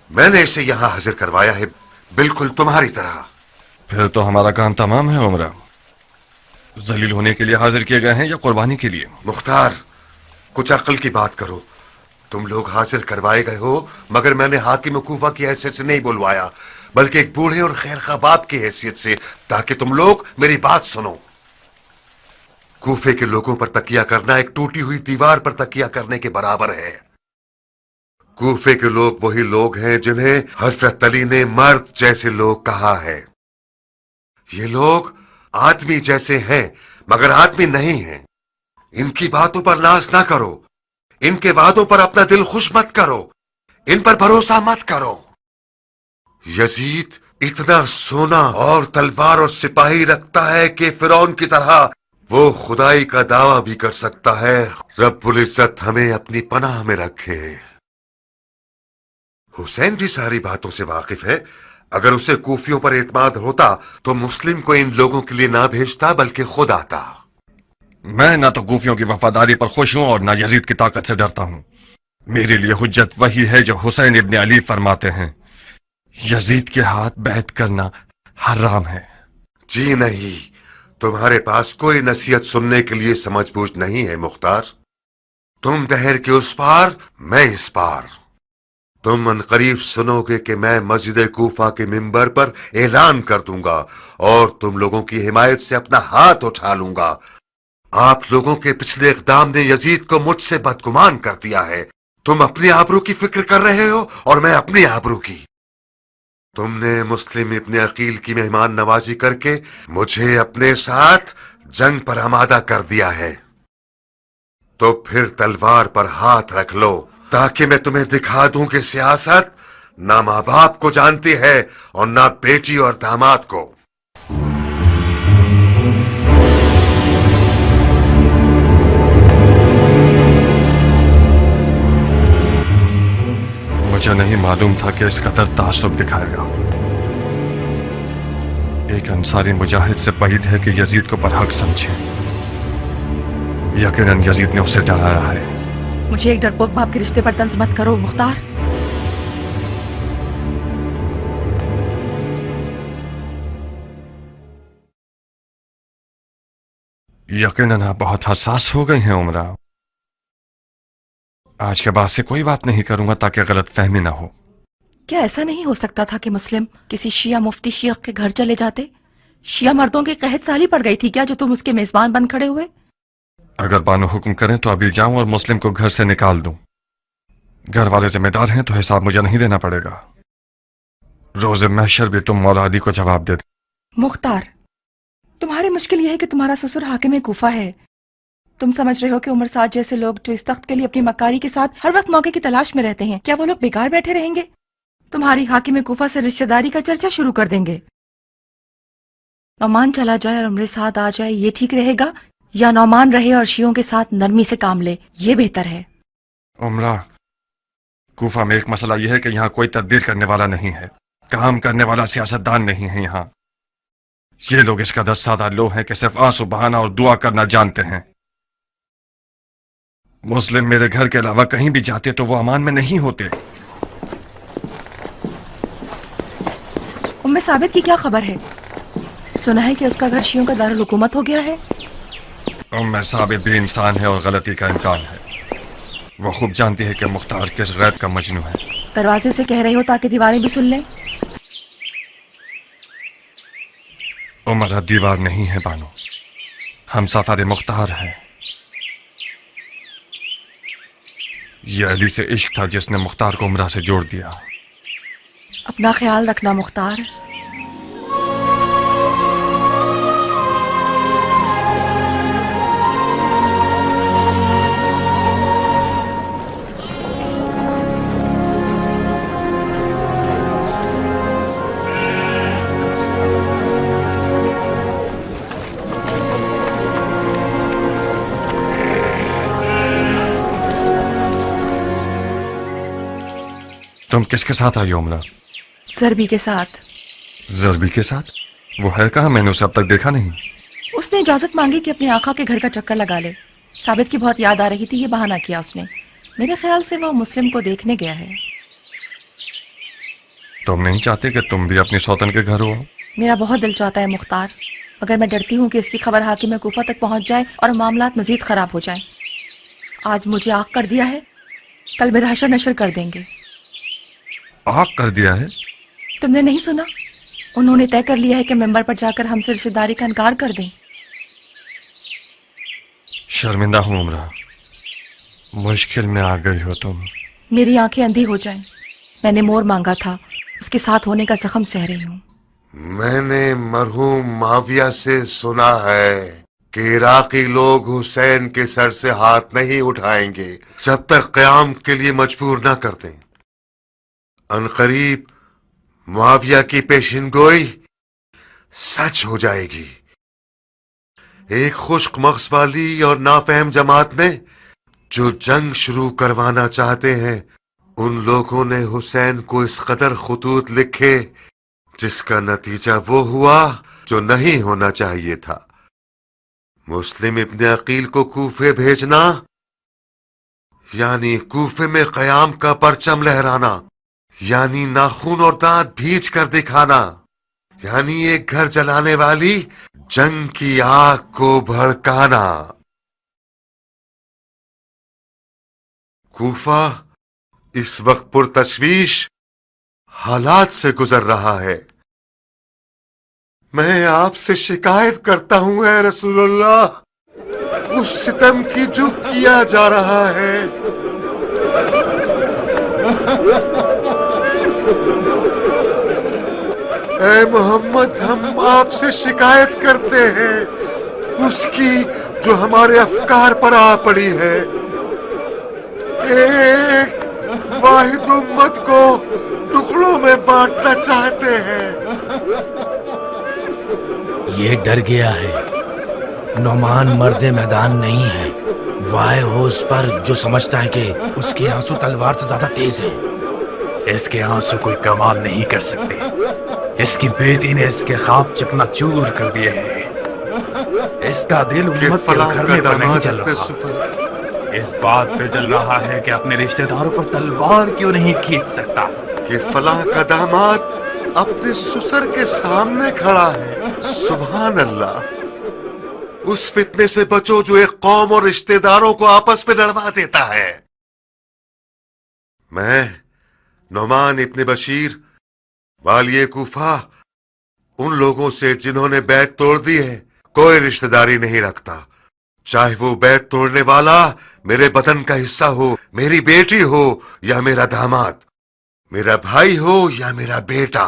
میں نے اسے یہاں حاضر کروایا ہے بالکل تمہاری طرح. پھر تو ہمارا کام تمام ہے. عمرہ ذلیل ہونے کے لیے حاضر کیے گئے ہیں یا قربانی کے لیے؟ مختار کچھ عقل کی بات کرو. تم لوگ حاضر کوائے گئے ہو مگر میں نے حاکم کوفہ کی حیثیت سے نہیں بلوایا, بلکہ ایک بوڑھے اور خیر خواہ باپ کی حیثیت سے, تاکہ تم لوگ میری بات سنو. کوفے کے لوگوں پر تکیہ کرنا ایک ٹوٹی ہوئی دیوار پر تکیہ کرنے کے برابر ہے. کوفے کے لوگ وہی لوگ ہیں جنہیں حضرت علی نے مرد جیسے لوگ کہا ہے. یہ لوگ آدمی جیسے ہیں مگر آدمی نہیں ہیں. ان کی باتوں پر ناز نہ کرو, ان کے وعدوں پر اپنا دل خوش مت کرو, ان پر بھروسہ مت کرو. یزید اتنا سونا اور تلوار اور سپاہی رکھتا ہے کہ فرعون کی طرح وہ خدائی کا دعویٰ بھی کر سکتا ہے. رب العزت ہمیں اپنی پناہ میں رکھے. حسین بھی ساری باتوں سے واقف ہے. اگر اسے کوفیوں پر اعتماد ہوتا تو مسلم کو ان لوگوں کے لیے نہ بھیجتا بلکہ خود آتا. میں نہ تو کوفیوں کی وفاداری پر خوش ہوں اور نہ یزید کی طاقت سے ڈرتا ہوں. میرے لیے حجت وہی ہے جو حسین ابن علی فرماتے ہیں, یزید کے ہاتھ بیعت کرنا حرام ہے. جی نہیں, تمہارے پاس کوئی نصیحت سننے کے لیے سمجھ بوجھ نہیں ہے مختار. تم دہر کے اس پار, میں اس پار. تم ان قریب سنو گے کہ میں مسجد کوفہ کے ممبر پر اعلان کر دوں گا اور تم لوگوں کی حمایت سے اپنا ہاتھ اٹھا لوں گا. آپ لوگوں کے پچھلے اقدام نے یزید کو مجھ سے بدگمان کر دیا ہے. تم اپنی آبرو کی فکر کر رہے ہو اور میں اپنی آبرو کی. تم نے مسلم ابن عقیل کی مہمان نوازی کر کے مجھے اپنے ساتھ جنگ پر آمادہ کر دیا ہے. تو پھر تلوار پر ہاتھ رکھ لو تاکہ میں تمہیں دکھا دوں کہ سیاست نہ ماں باپ کو جانتی ہے اور نہ بیٹی اور داماد کو. मुझे नहीं मालूम था कि इस कदर तासुब दिखाएगा। एक अंसारी मुजाहिद से बाइद है कि यजीद को बरहक समझे। यकीनन यजीद ने उसे डराया है। मुझे एक डरपोक बाप के रिश्ते पर तंज मत करो मुख्तार। यकीनन आप बहुत हसास हो गई हैं उमरा। आज के बाद से कोई बात नहीं करूंगा ताकि गलत फहमी ना हो। क्या ऐसा नहीं हो सकता था कि मुस्लिम किसी शिया मुफ्ती शिया के घर चले जाते? शिया मर्दों की कहत साली पड़ गई थी क्या जो तुम उसके मेजबान बन खड़े हुए? अगर बानो हुक्म करें तो अभी जाऊं और मुस्लिम को घर से निकाल दूं। घर वाले जिम्मेदार हैं तो हिसाब मुझे नहीं देना पड़ेगा। रोज़े महशर भी तुम मौला अली को जवाब दे दो। मुख्तार, तुम्हारी मुश्किल यह है कि तुम्हारा ससुर हाकिम कूफा है। तुम समझ रहे हो कि उमर साद जैसे लोग जो इस तख्त के लिए अपनी मक्कारी के साथ हर वक्त मौके की तलाश में रहते हैं, क्या वो लोग बेकार बैठे रहेंगे? तुम्हारी हाकिम कूफा से रिश्तेदारी का चर्चा शुरू कर देंगे। नौमान चला जाए और उमर साद आ जाए, ये ठीक रहेगा या नौमान रहे और शियों के साथ नरमी से काम ले, ये बेहतर है? उमरा, कूफा में एक मसला यह है कि यहाँ कोई तदबीर करने वाला नहीं है, काम करने वाला सियासतदान नहीं है। यहाँ ये लोग इस कदर सादा लोग हैं कि सिर्फ आंसू बहाना और दुआ करना जानते हैं। मुस्लिम मेरे घर के अलावा कहीं भी जाते तो वो अमान में नहीं होते। उम्मे साबित की क्या खबर है? सुना है कि उसका घर शियों का दारुल हुकूमत हो गया है। उम्मे साबित भी इंसान है और गलती का इम्कान है। वो खूब जानती है कि मुख्तार किस गैब का मजनू है। दरवाजे से कह रहे हो ताकि दीवारें भी सुन लें। उमरा दीवार नहीं है बानो, हम सफार मुख्तार है। ये अली से इश्क था जिसने मुख्तार को उमरा से जोड़ दिया। अपना ख्याल रखना मुख्तार। तुम किसके साथ आई हो उमरा? जरबी के साथ। जरबी के साथ? वो है कहाँ? मैंने उसे अब तक देखा नहीं। उसने इजाजत मांगी कि अपनी आका के घर का चक्कर लगा ले। साबित की बहुत याद आ रही थी, ये बहाना किया उसने। मेरे ख्याल से वो मुस्लिम को देखने गया है। तुम नहीं चाहते कि तुम भी अपनी सौतन के घर हो? मेरा बहुत दिल चाहता है मुख्तार, मगर मैं डरती हूँ कि इसकी खबर हाकिम कूफा तक पहुंच जाए और मामलात मजीद खराब हो जाएं। आज मुझे आग कर दिया है, कल मेरा हशर नशर कर देंगे। आग कर दिया है? तुमने नहीं सुना? उन्होंने तय कर लिया है कि मेंबर पर जाकर हमसे रिश्तेदारी का इनकार कर दें। शर्मिंदा हूं उमरा, मुश्किल में आ गई हो तुम। मेरी आंखें अंधी हो जाएं। मैंने मोर मांगा था, उसके साथ होने का जख्म सह रही हूँ। मैंने मरहूम माविया से सुना है कि इराकी लोग हुसैन के सर से हाथ नहीं उठाएंगे जब तक क़याम के लिए मजबूर ना कर दें। अनकरीब मुआविया की पेशिनगोई सच हो जाएगी। एक खुश्क मग़ज़ वाली और नाफहम जमात ने जो जंग शुरू करवाना चाहते हैं, उन लोगों ने हुसैन को इस कदर खुतूत लिखे जिसका नतीजा वो हुआ जो नहीं होना चाहिए था। मुस्लिम इब्न अकील को कूफे भेजना यानी कूफे में क़याम का परचम लहराना, यानी नाखून और दांत भींच कर दिखाना, यानी एक घर जलाने वाली जंग की आग को भड़काना। कूफा इस वक्त पुरतशवीश हालात से गुजर रहा है। मैं आपसे शिकायत करता हूं ऐ रसूलुल्लाह, उस सितम की जो किया जा रहा है। ऐ मोहम्मद, हम आपसे शिकायत करते हैं उसकी जो हमारे अफकार पर आ पड़ी है। एक वाहिद उम्मत को टुकड़ों में बांटना चाहते हैं। ये डर गया है। नौमान मर्दे मैदान नहीं है। वाय हो उस पर जो समझता है कि उसके आंसू तलवार से ज्यादा तेज है। اس کے آنسو کوئی کمال نہیں کر سکتے. اس کی بیٹی نے اس کے خواب چکنا چور کر دیے ہیں. اس کا دل کہ امت کے فلاں کا گھرنے پر نہیں داماد چل اپنے رہا. سپر اس بات پہ چل رہا ہے کہ اپنے رشتہ داروں پر تلوار کیوں نہیں کھینچ سکتا. کہ فلاں کا داماد اپنے سسر کے سامنے کھڑا ہے. سبحان اللہ. اس فتنے سے بچو جو ایک قوم اور رشتہ داروں کو آپس میں لڑوا دیتا ہے. میں نعمان ابن بشیر والی کوفہ ان لوگوں سے جنہوں نے بیعت توڑ دی ہے کوئی رشتہ داری نہیں رکھتا. چاہے وہ بیعت توڑنے والا میرے بدن کا حصہ ہو، میری بیٹی ہو یا میرا داماد، میرا بھائی ہو یا میرا بیٹا.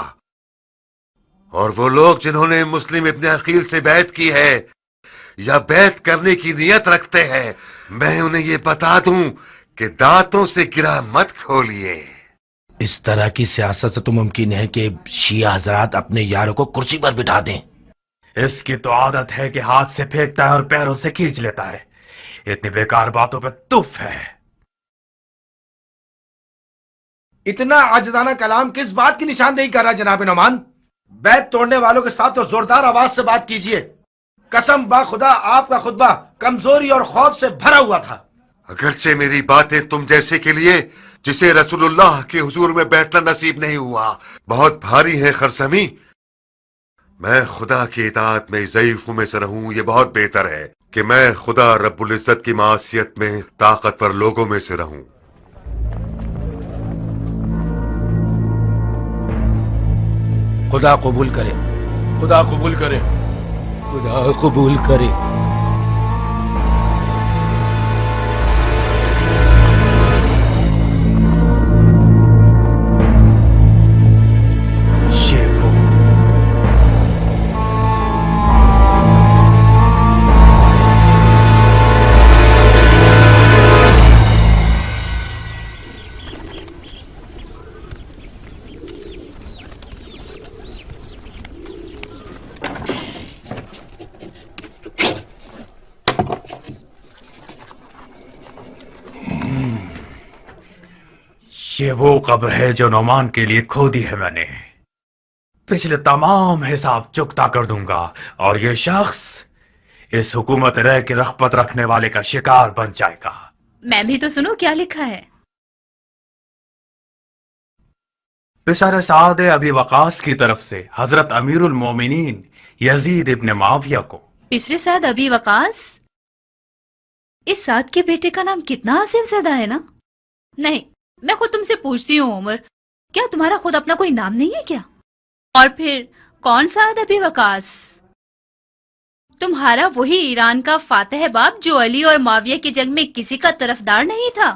اور وہ لوگ جنہوں نے مسلم ابن عقیل سے بیعت کی ہے یا بیعت کرنے کی نیت رکھتے ہیں، میں انہیں یہ بتا دوں کہ دانتوں سے گرا مت کھولیے. اس طرح کی سیاست سے تو ممکن ہے کہ شیعہ حضرات اپنے یاروں کو کرسی پر بٹھا دیں. اس کی تو عادت ہے کہ ہاتھ سے پھینکتا ہے اور پیروں سے کھینچ لیتا ہے. اتنی بیکار باتوں پہ تف ہے. اتنا عاجزانہ کلام کس بات کی نشاندہی کر رہا جناب نعمان؟ بیعت توڑنے والوں کے ساتھ تو زوردار آواز سے بات کیجئے. قسم با خدا آپ کا خطبہ کمزوری اور خوف سے بھرا ہوا تھا. اگرچہ میری باتیں تم جیسے کے لیے جسے رسول اللہ کے حضور میں بیٹھنا نصیب نہیں ہوا بہت بھاری ہے خرسمی، میں خدا کی اطاعت میں ضعیفوں میں سے رہوں. یہ بہت بہتر ہے کہ میں خدا رب العزت کی معصیت میں طاقتور لوگوں میں سے رہوں. خدا قبول کرے، خدا قبول کرے، خدا قبول کرے. یہ وہ قبر ہے جو نعمان کے لیے کھودی ہے میں نے. پچھلے تمام حساب چکتا کر دوں گا اور یہ شخص اس حکومت رہ کے رغبت رکھنے والے کا شکار بن جائے گا. میں بھی تو سنو کیا لکھا ہے. بشار سعد ابی وقاص کی طرف سے حضرت امیر المومنین یزید ابن معاویہ کو. پسرے سعد ابی وقاص؟ اس سعد کے بیٹے کا نام کتنا عظیم زدہ ہے نا. نہیں، میں خود تم سے پوچھتی ہوں عمر، کیا تمہارا خود اپنا کوئی نام نہیں ہے کیا؟ اور پھر کون سعد ابی وقاص؟ تمہارا وہی ایران کا فاتح باب جو علی اور معاویہ کی جنگ میں کسی کا طرفدار نہیں تھا،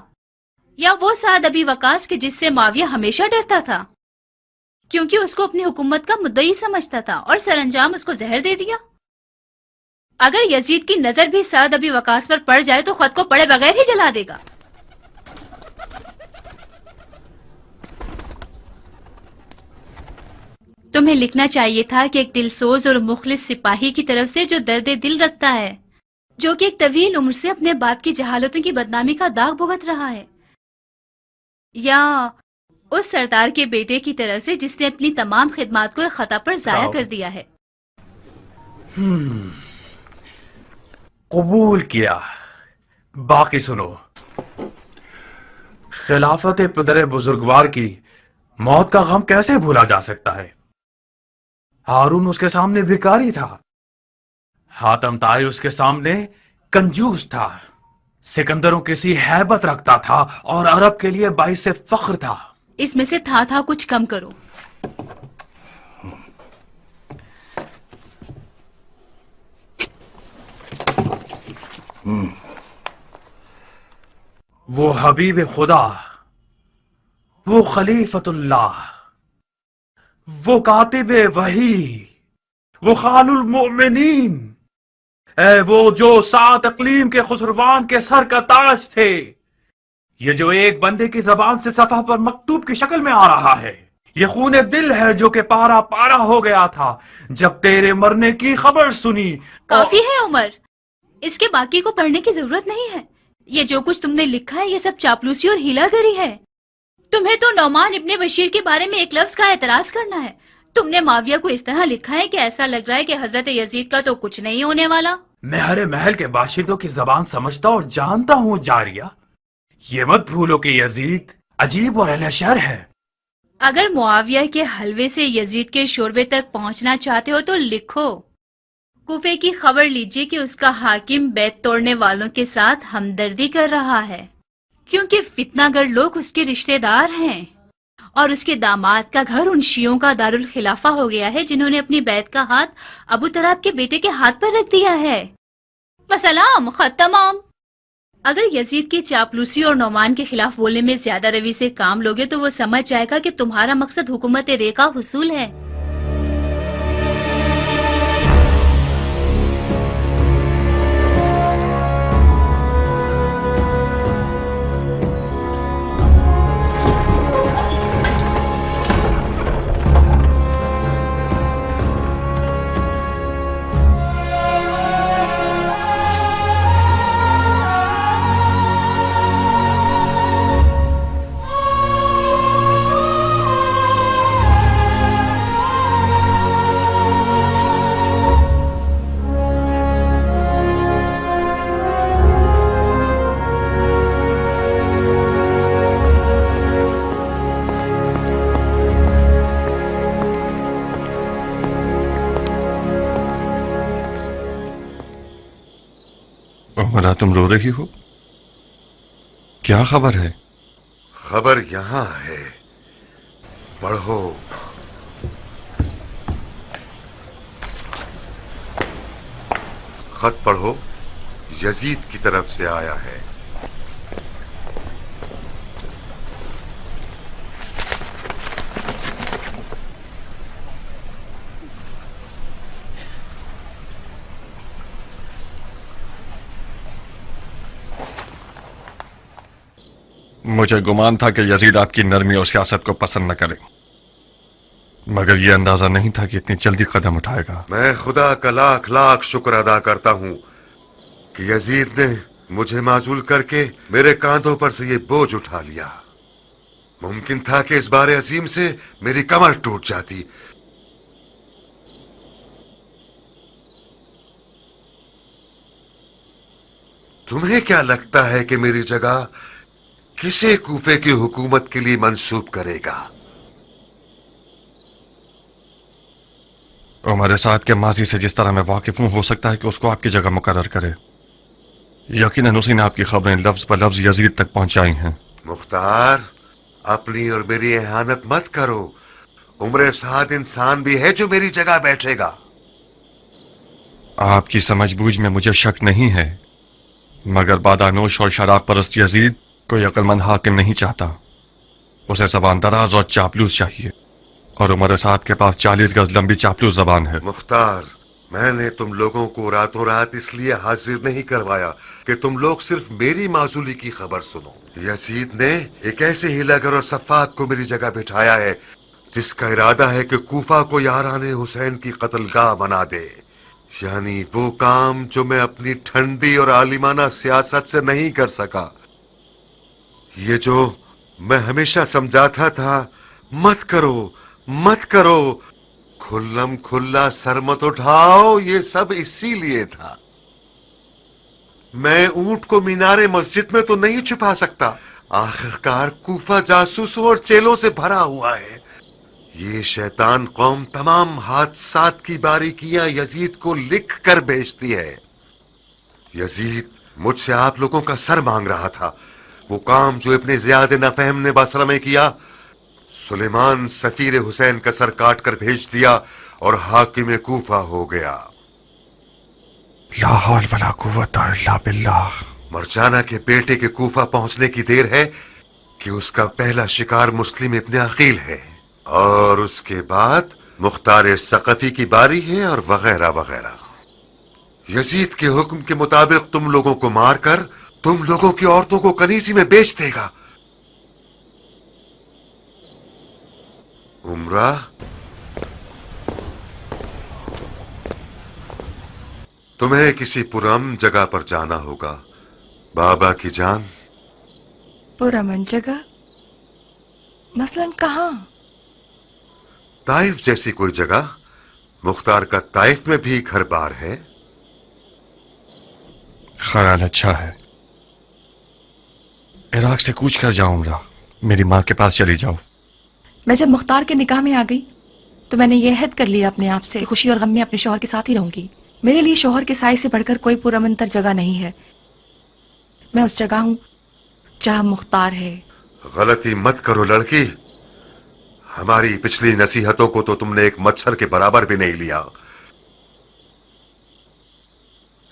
یا وہ سعد ابی وقاص کے جس سے معاویہ ہمیشہ ڈرتا تھا کیونکہ اس کو اپنی حکومت کا مدعی سمجھتا تھا اور سر انجام اس کو زہر دے دیا؟ اگر یزید کی نظر بھی سعد ابی وقاص پر پڑ جائے تو خود کو پڑے بغیر ہی جلا دے گا. تمہیں لکھنا چاہیے تھا کہ ایک دلسوز اور مخلص سپاہی کی طرف سے جو درد دل رکھتا ہے، جو کہ ایک طویل عمر سے اپنے باپ کی جہالتوں کی بدنامی کا داغ بھگت رہا ہے، یا اس سردار کے بیٹے کی طرف سے جس نے اپنی تمام خدمات کو ایک خطا پر ضائع کر دیا ہے. قبول کیا. باقی سنو. خلافت پدر بزرگوار کی موت کا غم کیسے بھولا جا سکتا ہے؟ ہارون اس کے سامنے بھکاری تھا، حاتم طائی اس کے سامنے کنجوس تھا، سکندروں کسی ہیبت رکھتا تھا اور عرب کے لیے باعث فخر تھا. اس میں سے تھا کچھ کم کرو. وہ حبیب خدا، وہ خلیفت اللہ، وہ کاتب وحی، وہ خال المؤمنین، اے وہ جو 7 اقلیم کے خسروان کے سر کا تاج تھے. یہ جو ایک بندے کی زبان سے صفحہ پر مکتوب کی شکل میں آ رہا ہے، یہ خون دل ہے جو کہ پارا پارا ہو گیا تھا جب تیرے مرنے کی خبر سنی. کافی ہے عمر، اس کے باقی کو پڑھنے کی ضرورت نہیں ہے. یہ جو کچھ تم نے لکھا ہے یہ سب چاپلوسی اور ہیلا گری ہے. تمہیں تو نعمان ابن بشیر کے بارے میں ایک لفظ کا اعتراض کرنا ہے. تم نے معاویہ کو اس طرح لکھا ہے کہ ایسا لگ رہا ہے کہ حضرت یزید کا تو کچھ نہیں ہونے والا. میں ہر محل کے باشندوں کی زبان سمجھتا اور جانتا ہوں جاریہ. یہ مت بھولو کہ یزید عجیب اور اہل شر ہے. اگر معاویہ کے حلوے سے یزید کے شوربے تک پہنچنا چاہتے ہو تو لکھو. کوفے کی خبر لیجئے کہ اس کا حاکم بیت توڑنے والوں کے ساتھ ہمدردی کر رہا ہے، کیونکہ فتنہ گر لوگ اس کے رشتہ دار ہیں، اور اس کے داماد کا گھر ان شیعوں کا دارالخلافہ ہو گیا ہے جنہوں نے اپنی بیعت کا ہاتھ ابو طراب کے بیٹے کے ہاتھ پر رکھ دیا ہے. وسلام، خط تمام. اگر یزید کی چاپلوسی اور نعمان کے خلاف بولنے میں زیادہ روی سے کام لوگے تو وہ سمجھ جائے گا کہ تمہارا مقصد حکومت رے کا حصول ہے. عمرہ، تم رو رہی ہو؟ کیا خبر ہے؟ خبر یہاں ہے، پڑھو. خط پڑھو، یزید کی طرف سے آیا ہے. مجھے گمان تھا کہ یزید آپ کی نرمی اور سیاست کو پسند نہ کرے، مگر یہ اندازہ نہیں تھا کہ اتنی جلدی قدم اٹھائے گا. میں خدا کا لاکھ لاکھ شکر ادا کرتا ہوں کہ یزید نے مجھے معزول کر کے میرے کاندھوں پر سے یہ بوجھ اٹھا لیا. ممکن تھا کہ اس بار عظیم سے میری کمر ٹوٹ جاتی. تمہیں کیا لگتا ہے کہ میری جگہ کسے کوفے کی حکومت کے لیے منسوب کرے گا؟ عمر سعد کے ماضی سے جس طرح میں واقف ہوں، ہو سکتا ہے کہ اس کو آپ کی جگہ مقرر کرے. یقیناً اسی نے آپ کی خبریں لفظ پر لفظ یزید تک پہنچائی ہیں. مختار، اپنی اور میری اہانت مت کرو. عمر سعد انسان بھی ہے جو میری جگہ بیٹھے گا. آپ کی سمجھ بوجھ میں مجھے شک نہیں ہے، مگر بادانوش اور شراب پرست یزید کوئی عقل مند حاکم نہیں چاہتا. اسے زبان دراز اور چاپلوس چاہیے، اور عمر سعد کے پاس 40 گز لمبی چاپلوس زبان ہے. مختار، میں نے تم لوگوں کو راتوں رات اس لیے حاضر نہیں کروایا کہ تم لوگ صرف میری معزولی کی خبر سنو. یزید نے ایک ایسے ہیلاگر اور صفاق کو میری جگہ بٹھایا ہے جس کا ارادہ ہے کہ کوفہ کو یاران حسین کی قتل گاہ بنا دے. یعنی وہ کام جو میں اپنی ٹھنڈی اور عالمانہ سیاست سے نہیں کر سکا. یہ جو میں ہمیشہ سمجھاتا تھا مت کرو مت کرو، کھلم کھلا سر مت اٹھاؤ، یہ سب اسی لیے تھا. میں اونٹ کو مینار مسجد میں تو نہیں چھپا سکتا. آخرکار کوفہ جاسوسوں اور چیلوں سے بھرا ہوا ہے. یہ شیطان قوم تمام حادثات کی باریکیاں یزید کو لکھ کر بھیجتی ہے. یزید مجھ سے آپ لوگوں کا سر مانگ رہا تھا. وہ کام جو ابن زیاد نفہم نے بصرہ میں کیا، سلیمان سفیر حسین کا سر کاٹ کر بھیج دیا اور حاکم کوفہ ہو گیا. لا حول ولا قوت الا باللہ. مرجانہ کے بیٹے کے کوفہ پہنچنے کی دیر ہے کہ اس کا پہلا شکار مسلم ابن عقیل ہے، اور اس کے بعد مختار ثقفی کی باری ہے، اور وغیرہ وغیرہ. یزید کے حکم کے مطابق تم لوگوں کو مار کر تم لوگوں کی عورتوں کو کنیزی میں بیچ دے گا. عمرہ، تمہیں کسی پرامن جگہ پر جانا ہوگا. بابا کی جان. پرامن جگہ؟ मसलन कहाँ? ताइफ जैसी कोई जगह। मुख्तार का ताइफ में भी घर बार है। ख्याल अच्छा है। इराक से कूच कर जाओ उमरा, मेरी माँ के पास चली जाओ। मैं जब मुख्तार के निकाह में आ गई तो मैंने ये अहद कर लिया अपने आप से, खुशी और गम में अपने शौहर के साथ ही रहूंगी। मेरे लिए शौहर के साए से बढ़कर कोई पुरअमनतर जगह नहीं है। मैं उस जगह हूँ जहाँ मुख्तार है। गलती मत करो लड़की। हमारी पिछली नसीहतों को तो तुमने एक मच्छर के बराबर भी नहीं लिया।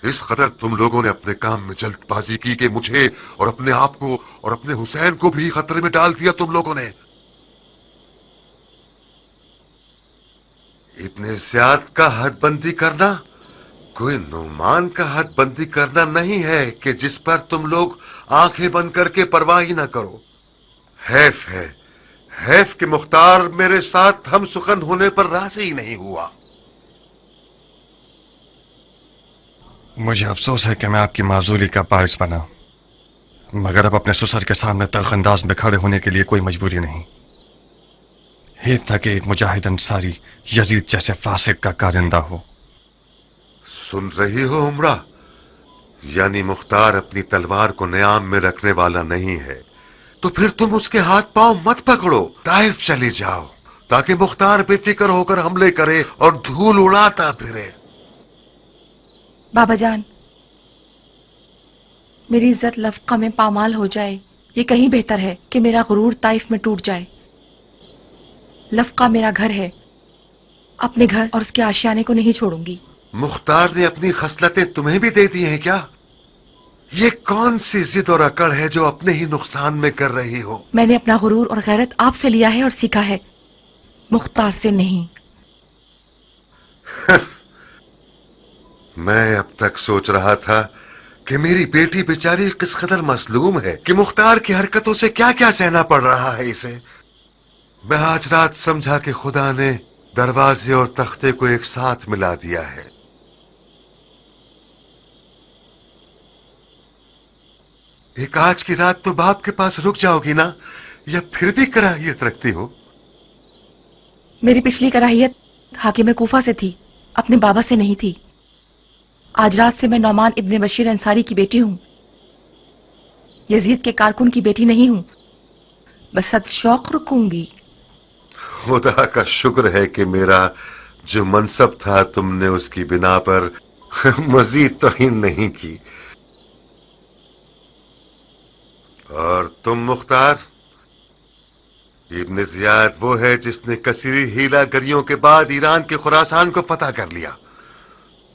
इस कदर तुम लोगों ने अपने काम में जल्दबाजी की कि मुझे और अपने आप को और अपने हुसैन को भी खतरे में डाल दिया तुम लोगों ने। इब्ने ज़ियाद का हदबंदी करना कोई नुमान का हदबंदी करना नहीं है कि जिस पर तुम लोग आंखें बंद करके परवाह ही ना करो। हैफ है, हैफ कि मुख्तार मेरे साथ हम सुखन होने पर राजी ही नहीं हुआ। मुझे अफसोस है कि मैं आपकी माजूरी का बायस बना, मगर अब अपने ससुर के सामने तलखंदाज में खड़े होने के लिए कोई मजबूरी नहीं। हेफ था कि एक मुजाहिद अंसारी यजीद जैसे फासिक का कारिंदा हो। सुन रही हो उमरा, यानी मुख्तार अपनी तलवार को न्याम में रखने वाला नहीं है, तो फिर तुम उसके हाथ पांव मत पकड़ो, ताइफ चली जाओ ताकि मुख्तार बेफिक्र होकर हमले करे और धूल उड़ाता फिरे। बाबा जान, मेरी इज्जत लफका में पामाल हो जाए, ये कहीं बेहतर है कि मेरा गुरूर ताइफ में टूट जाए। लफका मेरा घर है, अपने घर और उसके आशियाने को नहीं छोड़ूंगी। मुख्तार ने अपनी खसलतें तुम्हें भी दे दी हैं क्या? ये कौन सी जिद और अकड़ है जो अपने ही नुकसान में कर रही हो? मैंने अपना गुरूर और गैरत आपसे लिया है और सीखा है, मुख्तार से नहीं। मैं अब तक सोच रहा था कि मेरी बेटी बेचारी किस कदर मसलूम है कि मुख्तार की हरकतों से क्या क्या सहना पड़ रहा है इसे। मैं आज रात समझा कि खुदा ने दरवाजे और तख्ते को एक साथ मिला दिया है। एक आज की रात तो बाप के पास रुक जाओगी ना, या फिर भी कराहियत रखती हो? मेरी पिछली कराहियत हाकिम कूफा से थी, अपने बाबा से नहीं थी। आज रात से मैं नौमान इब्ने बशीर अंसारी की बेटी हूँ, यजीद के कारकुन की बेटी नहीं हूँ। बस सदशौक रुकूंगी। खुदा का शुक्र है कि मेरा जो मनसब था तुमने उसकी बिना पर मजीद तौहीन नहीं की। और तुम मुख्तार, इब्ने ज़ियाद वो है जिसने कसीरी हीलागरियों के बाद ईरान के खुरासान को फतह कर लिया।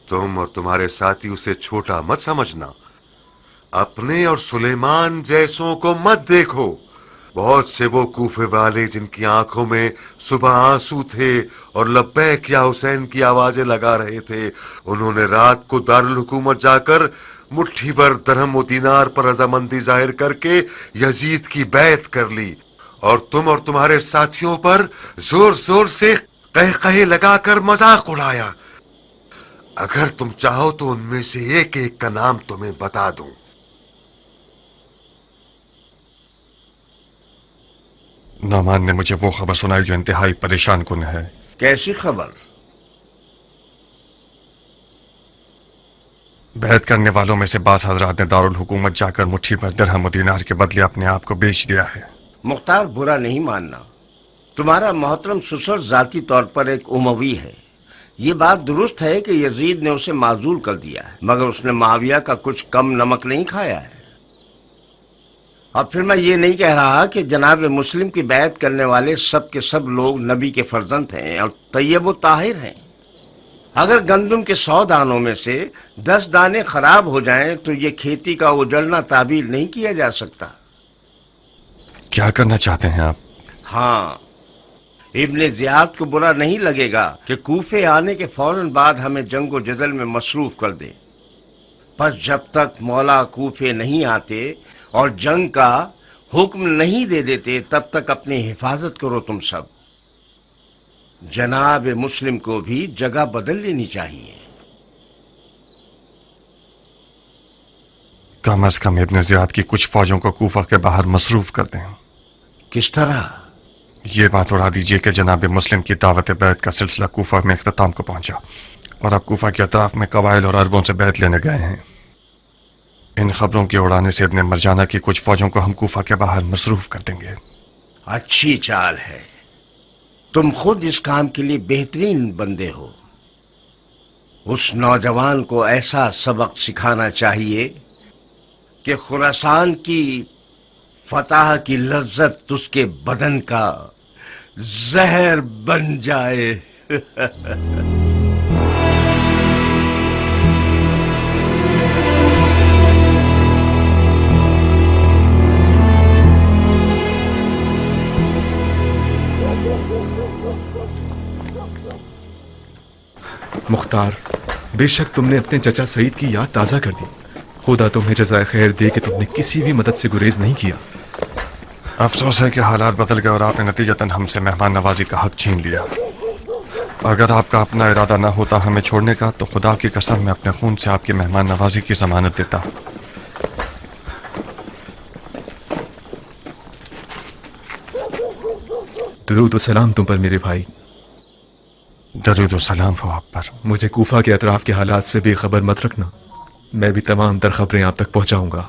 तुम और तुम्हारे साथी उसे छोटा मत समझना। अपने और सुलेमान जैसों को मत देखो। बहुत से वो कूफे वाले जिनकी आंखों में सुबह आंसू थे और लब्बैक या हुसैन की आवाजें लगा रहे थे, उन्होंने रात को दारुल हुकूमत जाकर मुट्ठी भर दरहम और दीनार पर रजामंदी जाहिर करके यजीद की बैत कर ली, और तुम और तुम्हारे साथियों पर जोर जोर से कहकहे लगाकर मजाक उड़ाया। अगर तुम चाहो तो उनमें से एक एक का नाम तुम्हें बता दूं। नौमान ने मुझे वो खबर सुनाई जो इंतहाई परेशान कुन है। कैसी खबर? बैत करने वालों में से बास हजरात ने दारुल हुकूमत जाकर मुट्ठी भर दिरहम और दीनार के बदले अपने आप को बेच दिया है। मुख्तार, बुरा नहीं मानना, तुम्हारा मोहतरम ससुर जाती तौर पर एक उमवी है। ये बात दुरुस्त है कि यजीद ने उसे माजूल कर दिया है, मगर उसने माविया का कुछ कम नमक नहीं खाया है। अब फिर मैं ये नहीं कह रहा कि जनाब मुस्लिम की बैत करने वाले सब के सब लोग नबी के फर्जंद हैं और तैयब व ताहिर हैं। अगर गंदम के 100 दानों में से 10 दाने खराब हो जाएं तो ये खेती का उजड़ना ताबीर नहीं किया जा सकता। क्या करना चाहते हैं आप? हाँ, इब्ने ज़ियाद को बुरा नहीं लगेगा कि कूफे आने के फौरन बाद हमें जंगो जदल में मसरूफ कर दे, पर जब तक मौला कूफे नहीं आते और जंग का हुक्म नहीं दे देते तब तक अपनी हिफाजत करो तुम सब। जनाब मुस्लिम को भी जगह बदल लेनी चाहिए। कम अज कम इब्ने ज़ियाद की कुछ फौजों को कूफा के बाहर मसरूफ कर दें। किस तरह? یہ بات اڑا دیجیے کہ جناب مسلم کی دعوت بیعت کا سلسلہ کوفہ میں اختتام کو پہنچا اور اب کوفہ کے اطراف میں قبائل اور عربوں سے بیعت لینے گئے ہیں۔ ان خبروں کے اڑانے سے ابن مرجانہ کی کچھ فوجوں کو ہم کوفہ کے باہر مصروف کر دیں گے۔ اچھی چال ہے، تم خود اس کام کے لیے بہترین بندے ہو۔ اس نوجوان کو ایسا سبق سکھانا چاہیے کہ خراسان کی فتح کی لذت اس کے بدن کا زہر بن جائے۔ مختار، بے شک تم نے اپنے چچا سعید کی یاد تازہ کر دی۔ خدا تمہیں جزائے خیر دے کہ تم نے کسی بھی مدد سے گریز نہیں کیا۔ افسوس ہے کہ حالات بدل گئے اور آپ نے نتیجتاً ہم سے مہمان نوازی کا حق چھین لیا۔ اگر آپ کا اپنا ارادہ نہ ہوتا ہمیں چھوڑنے کا تو خدا کی قسم میں اپنے خون سے آپ کی مہمان نوازی کی ضمانت دیتا۔ درود و سلام تم پر میرے بھائی۔ درود و سلام ہو آپ پر۔ مجھے کوفہ کے اطراف کے حالات سے بے خبر مت رکھنا، میں بھی تمام تر خبریں آپ تک پہنچاؤں گا۔